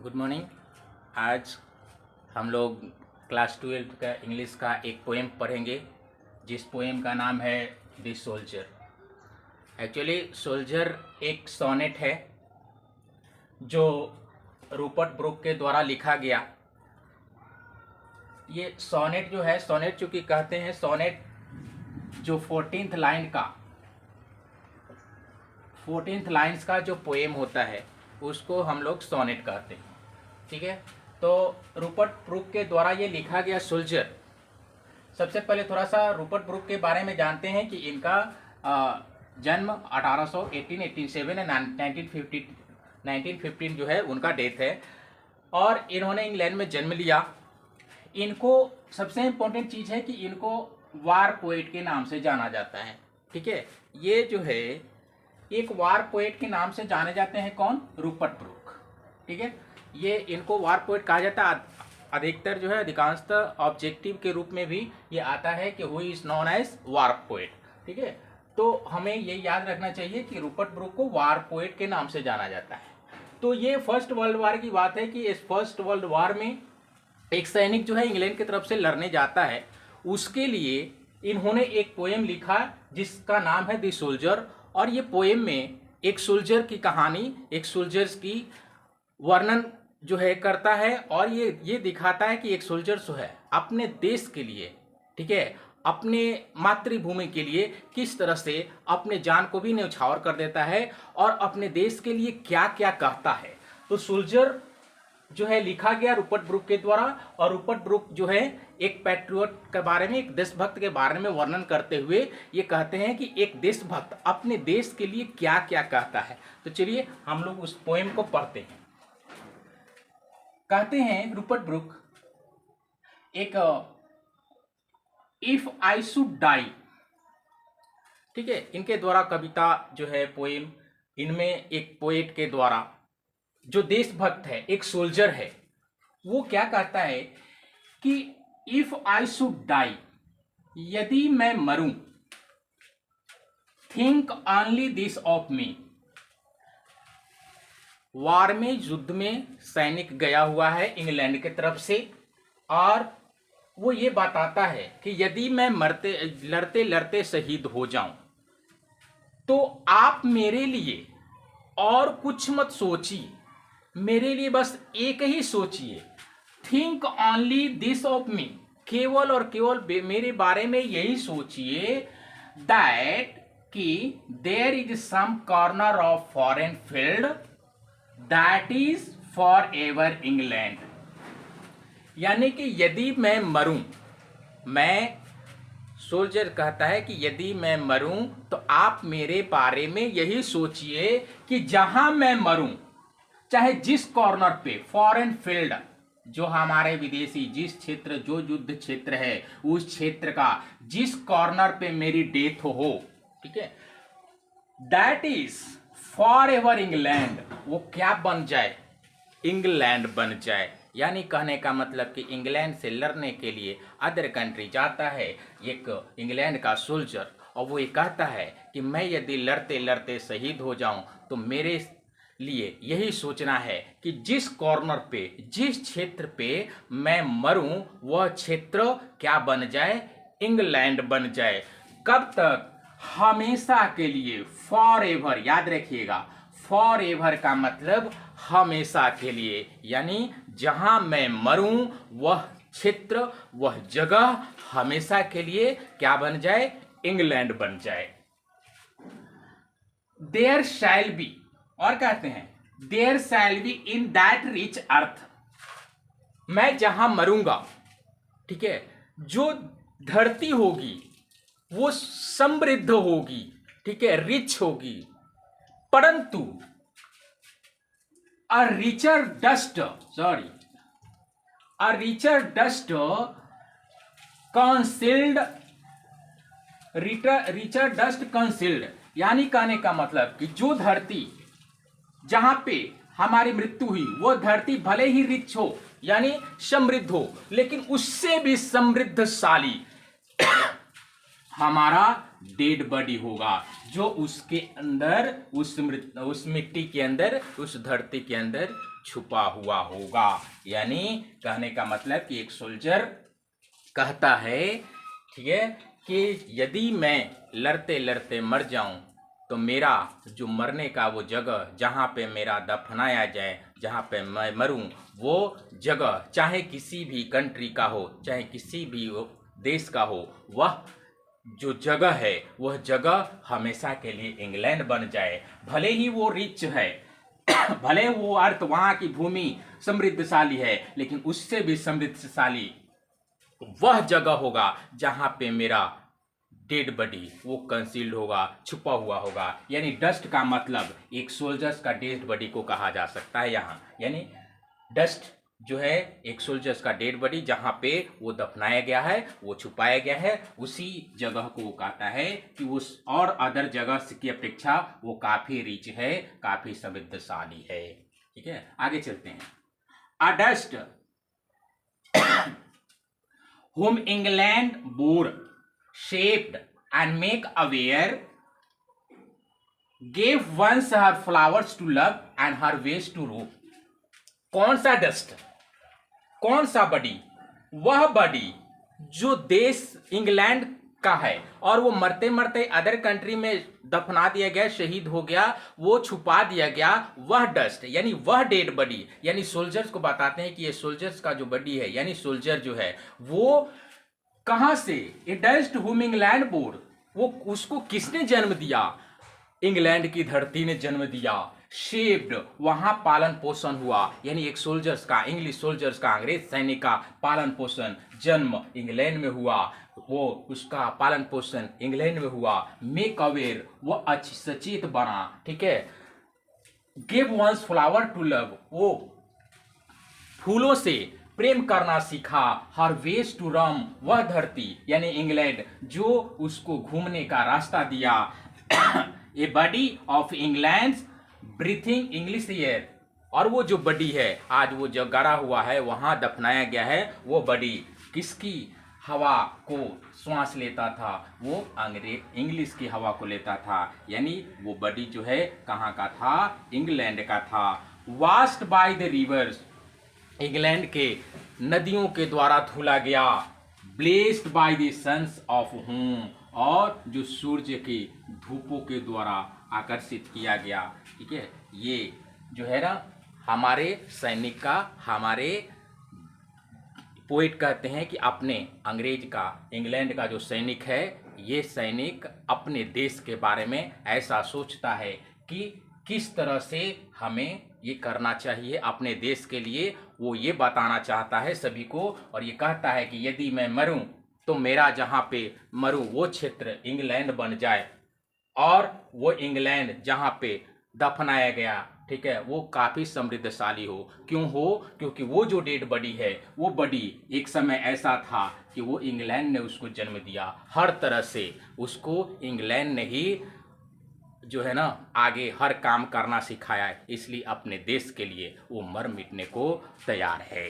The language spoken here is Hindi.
Good morning. आज हम लोग क्लास 12 का इंग्लिश का एक पोएम पढ़ेंगे जिस पोएम का नाम है द सोल्जर। एक्चुअली सोल्जर एक सोनेट है जो रूपर्ट ब्रूक के द्वारा लिखा गया। ये सोनेट जो है, सोनेट चूँकि कहते हैं, सोनेट जो 14th लाइन्स का जो पोएम होता है उसको हम लोग सोनेट कहते हैं। ठीक है, तो रूपर्ट ब्रूक के द्वारा ये लिखा गया सोल्जर। सबसे पहले थोड़ा सा रूपर्ट ब्रूक के बारे में जानते हैं कि इनका जन्म 1887 है, 1915 जो है उनका डेथ है, और इन्होंने इंग्लैंड में जन्म लिया। इनको सबसे इम्पोर्टेंट चीज़ है कि इनको वार पोएट के नाम से जाना जाता है। ठीक है, ये जो है एक वार पोएट के नाम से जाने जाते हैं। कौन? Rupert Brooke. ठीक है, ये इनको वार पोएट कहा जाता है। अधिकतर जो है, अधिकांशतः ऑब्जेक्टिव के रूप में भी ये आता है कि who is known as war poet. ठीक है, तो हमें ये याद रखना चाहिए कि रूपर्ट ब्रूक को वार पोएट के नाम से जाना जाता है। तो ये फर्स्ट वर्ल्ड वार की बात है कि इस फर्स्ट वर्ल्ड वार में एक सैनिक जो है इंग्लैंड की तरफ से लड़ने जाता है। उसके लिए इन्होंने एक पोएम लिखा जिसका नाम है द सोल्जर। और ये पोएम में एक सोल्जर की कहानी, एक सोल्जर्स की वर्णन जो है करता है, और ये दिखाता है कि एक सोल्जर जो है अपने देश के लिए, ठीक है, अपने मातृभूमि के लिए किस तरह से अपने जान को भी न्यौछावर कर देता है और अपने देश के लिए क्या क्या कहता है। तो सोल्जर जो है लिखा गया रूपर्ट ब्रूक के द्वारा, और रूपर्ट ब्रूक जो है एक पैट्रियट के बारे में, एक देशभक्त के बारे में वर्णन करते हुए ये कहते हैं कि एक देशभक्त अपने देश के लिए क्या क्या कहता है। तो चलिए हम लोग उस पोएम को पढ़ते हैं। कहते हैं रूपर्ट ब्रूक, एक इफ आई शुड डाई। ठीक है, इनके द्वारा कविता जो है, पोएम, इनमें एक पोएट के द्वारा जो देशभक्त है, एक सोल्जर है, वो क्या कहता है कि इफ आई शुड डाई, यदि मैं मरूं, think only this of me. War में, युद्ध में सैनिक गया हुआ है इंग्लैंड की तरफ से, और वो ये बताता है कि यदि मैं लड़ते लड़ते शहीद हो जाऊं तो आप मेरे लिए और कुछ मत सोचिए, मेरे लिए बस एक ही सोचिए, थिंक ओनली दिस ऑफ मी। केवल और केवल मेरे बारे में यही सोचिए, दैट कि there is some corner of foreign field that is for ever England. यानी कि यदि मैं मरूं, मैं सोल्जर कहता है कि यदि मैं मरूं तो आप मेरे बारे में यही सोचिए कि जहां मैं मरूं, चाहे जिस कॉर्नर पे, फॉरेन फील्ड जो हमारे विदेशी, जिस क्षेत्र, जो युद्ध क्षेत्र है उस क्षेत्र का जिस कॉर्नर पे मेरी डेथ हो, ठीक है, that is for ever England. वो क्या बन जाए? इंग्लैंड बन जाए। यानी कहने का मतलब कि इंग्लैंड से लड़ने के लिए अदर कंट्री जाता है एक इंग्लैंड का सोल्जर, और वो ये कहता है कि मैं यदि लड़ते लड़ते शहीद हो जाऊं तो मेरे लिए यही सोचना है कि जिस कॉर्नर पे, जिस क्षेत्र पे मैं मरूं, वह क्षेत्र क्या बन जाए? इंग्लैंड बन जाए। कब तक? हमेशा के लिए, फॉर एवर। याद रखिएगा, फॉर एवर का मतलब हमेशा के लिए। यानी जहां मैं मरूं वह क्षेत्र, वह जगह हमेशा के लिए क्या बन जाए? इंग्लैंड बन जाए। देयर शैल बी, और कहते हैं there shall be in that rich earth. मैं जहां मरूंगा, ठीक है, जो धरती होगी वो समृद्ध होगी, ठीक है, रिच होगी, परंतु अ रिचर डस्ट कंसील्ड। यानी कहने का मतलब कि जो धरती, जहां पे हमारी मृत्यु हुई, वो धरती भले ही रिच हो, यानी समृद्ध हो, लेकिन उससे भी समृद्धशाली हमारा डेड बॉडी होगा, जो उसके अंदर, उस मिट्टी के अंदर, उस धरती के अंदर छुपा हुआ होगा। यानी कहने का मतलब कि एक सोल्जर कहता है, ठीक है, कि यदि मैं लड़ते लड़ते मर जाऊं तो मेरा जो मरने का वो जगह जहाँ पे मेरा दफनाया जाए, जहाँ पे मैं मरूं, वो जगह चाहे किसी भी कंट्री का हो, चाहे किसी भी देश का हो, वह जो जगह है वह जगह हमेशा के लिए इंग्लैंड बन जाए। भले ही वो रिच है, भले वो अर्थ वहाँ की भूमि समृद्धशाली है, लेकिन उससे भी समृद्धशाली वह जगह होगा जहाँ पे मेरा डेड बॉडी वो कंसील्ड होगा, छुपा हुआ होगा। यानी डस्ट का मतलब एक सोल्जर्स का डेड बॉडी को कहा जा सकता है यहाँ। यानी डस्ट जो है एक सोल्जर्स का डेड बॉडी जहाँ पे वो दफनाया गया है, वो छुपाया गया है, उसी जगह को वो कहता है कि उस और अदर जगह की अपेक्षा वो काफी रिच है, काफी समृद्धशाली है। ठीक है, आगे चलते हैं। अ dust whom England bore, shaped and make aware, gave once her flowers to love and her ways to rule। कौन सा डस्ट, कौन सा बॉडी? वह बॉडी जो देश इंग्लैंड का है और वो मरते मरते अदर कंट्री में दफना दिया गया, शहीद हो गया, वो छुपा दिया गया, वह डस्ट यानी वह डेड बॉडी। यानी सोल्जर्स को बताते हैं कि ये सोल्जर्स का जो बॉडी है, यानी सोल्जर जो है वो कहां से, ए डस्ट हुम इंग्लैंड बोर, वो उसको किसने जन्म दिया? इंग्लैंड की धरती ने जन्म दिया। शेप्ड, वहां पालन पोषण हुआ, यानी एक सोल्जर्स का, इंग्लिश सोल्जर्स का, अंग्रेज सैनिक का पालन पोषण, जन्म इंग्लैंड में हुआ, वो उसका पालन पोषण इंग्लैंड में हुआ। मेक अवेयर, वो अच्छी सचेत बना। ठीक है। Give once flower to love, वो फूलों से प्रेम करना सीखा। हर वेज टू रम, वह धरती यानी इंग्लैंड जो उसको घूमने का रास्ता दिया। A body of England breathing English air, और वो जो बॉडी है आज वो जो गड़ा हुआ है वहां दफनाया गया है, वो बॉडी किसकी हवा को श्वास लेता था? वो अंग्रेज इंग्लिश की हवा को लेता था। यानी वो बॉडी जो है कहाँ का था? इंग्लैंड का था। Washed by the rivers, England के नदियों के द्वारा धुला गया। Blessed by the suns of home, और जो सूर्य के धूपों के द्वारा आकर्षित किया गया। ठीक है, ये जो है ना हमारे सैनिक का, हमारे पोइट कहते हैं कि अपने अंग्रेज का, इंग्लैंड का जो सैनिक है, ये सैनिक अपने देश के बारे में ऐसा सोचता है कि किस तरह से हमें ये करना चाहिए अपने देश के लिए। वो ये बताना चाहता है सभी को, और ये कहता है कि यदि मैं मरूं तो मेरा जहाँ पे मरूं वो क्षेत्र इंग्लैंड बन जाए, और वो इंग्लैंड जहाँ पे दफनाया गया, ठीक है, वो काफ़ी समृद्धशाली हो। क्यों हो? क्योंकि वो जो डेड बॉडी है, वो बॉडी एक समय ऐसा था कि वो इंग्लैंड ने उसको जन्म दिया। हर तरह से उसको इंग्लैंड ने ही जो है ना आगे हर काम करना सिखाया है, इसलिए अपने देश के लिए वो मर मिटने को तैयार है।